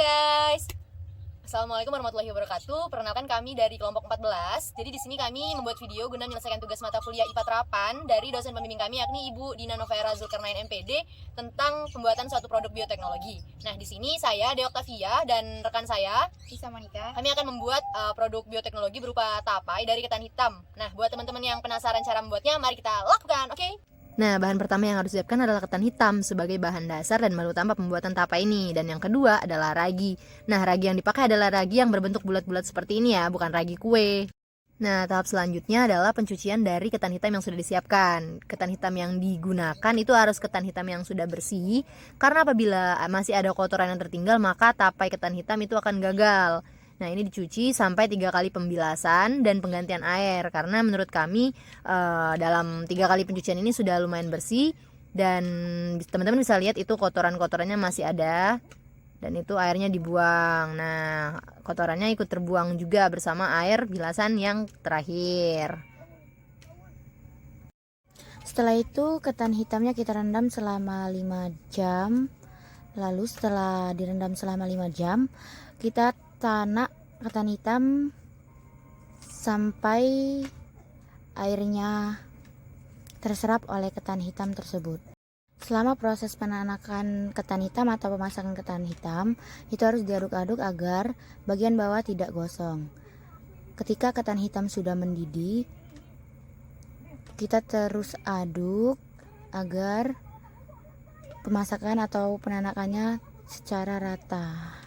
guys. Assalamualaikum warahmatallahi wabarakatuh. Perkenalkan kami dari kelompok 14. Jadi di sini kami membuat video guna menyelesaikan tugas mata kuliah IPA terapan dari dosen pembimbing kami yakni Ibu Dina Novera Zulkarnain MPD tentang pembuatan suatu produk bioteknologi. Nah, di sini saya Dea Octavia dan rekan saya Isa Monica. kami akan membuat produk bioteknologi berupa tapai dari ketan hitam. Nah, buat teman-teman yang penasaran cara membuatnya, mari kita lakukan, oke? Nah, bahan pertama yang harus disiapkan adalah ketan hitam sebagai bahan dasar dan bahan utama pembuatan tapai ini. Dan yang kedua adalah ragi. Nah, ragi yang dipakai adalah ragi yang berbentuk bulat-bulat seperti ini ya, bukan ragi kue. Nah, tahap selanjutnya adalah pencucian dari ketan hitam yang sudah disiapkan. Ketan hitam yang digunakan itu harus ketan hitam yang sudah bersih, karena apabila masih ada kotoran yang tertinggal, maka tapai ketan hitam itu akan gagal. Nah, ini dicuci sampai 3 kali pembilasan dan penggantian air, karena menurut kami dalam 3 kali pencucian ini sudah lumayan bersih dan teman-teman bisa lihat itu kotoran-kotorannya masih ada dan itu airnya dibuang. Nah, kotorannya ikut terbuang juga bersama air bilasan yang terakhir. Setelah itu ketan hitamnya kita rendam selama 5 jam. Lalu setelah direndam selama 5 jam, kita tanak ketan hitam sampai airnya terserap oleh ketan hitam tersebut. Selama proses penanakan ketan hitam atau pemasakan ketan hitam, itu harus diaduk-aduk agar bagian bawah tidak gosong. Ketika ketan hitam sudah mendidih, kita terus aduk agar pemasakan atau penanakannya secara rata.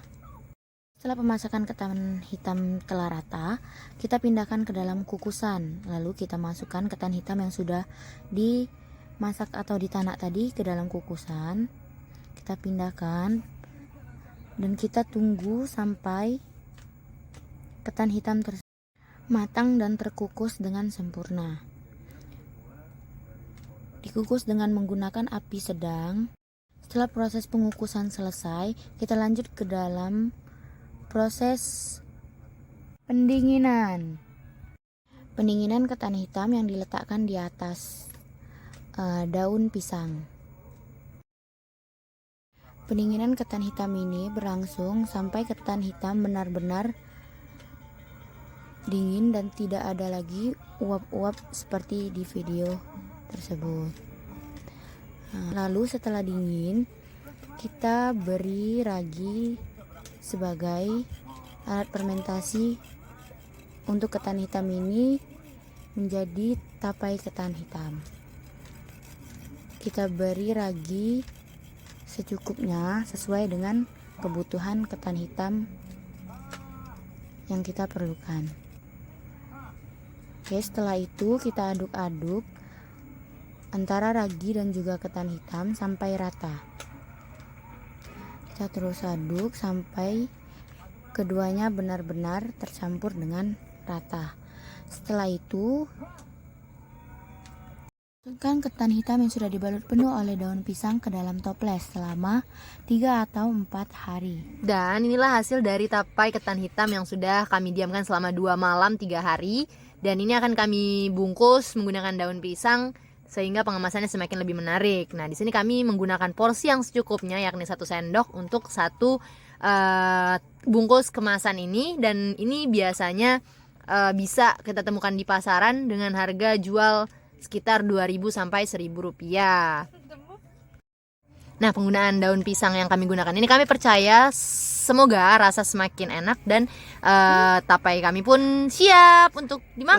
Setelah pemasakan ketan hitam telah rata, kita pindahkan ke dalam kukusan. Lalu kita masukkan ketan hitam yang sudah dimasak atau ditanak tadi ke dalam kukusan. Kita pindahkan dan kita tunggu sampai ketan hitam matang dan terkukus dengan sempurna. Dikukus dengan menggunakan api sedang. Setelah proses pengukusan selesai, kita lanjut ke dalam proses pendinginan. Pendinginan ketan hitam yang diletakkan di atas daun pisang. Pendinginan ketan hitam ini berlangsung sampai ketan hitam benar-benar dingin dan tidak ada lagi uap-uap seperti di video tersebut. Lalu setelah dingin, kita beri ragi sebagai alat fermentasi untuk ketan hitam ini menjadi tapai ketan hitam. Kita beri ragi secukupnya sesuai dengan kebutuhan ketan hitam yang kita perlukan. Oke, setelah itu kita aduk-aduk antara ragi dan juga ketan hitam sampai rata. Kita terus aduk sampai keduanya benar-benar tercampur dengan rata. Setelah itu, masukkan ketan hitam yang sudah dibalut penuh oleh daun pisang ke dalam toples selama 3 atau 4 hari. Dan inilah hasil dari tapai ketan hitam yang sudah kami diamkan selama 2 malam 3 hari. Dan ini akan kami bungkus menggunakan daun pisang sehingga pengemasannya semakin lebih menarik. Nah, di sini kami menggunakan porsi yang secukupnya, yakni 1 sendok untuk 1 bungkus kemasan ini. Dan ini biasanya bisa kita temukan di pasaran dengan harga jual sekitar 2.000 sampai 1.000 rupiah. Nah, penggunaan daun pisang yang kami gunakan ini kami percaya semoga rasa semakin enak dan tapai kami pun siap untuk dimakan.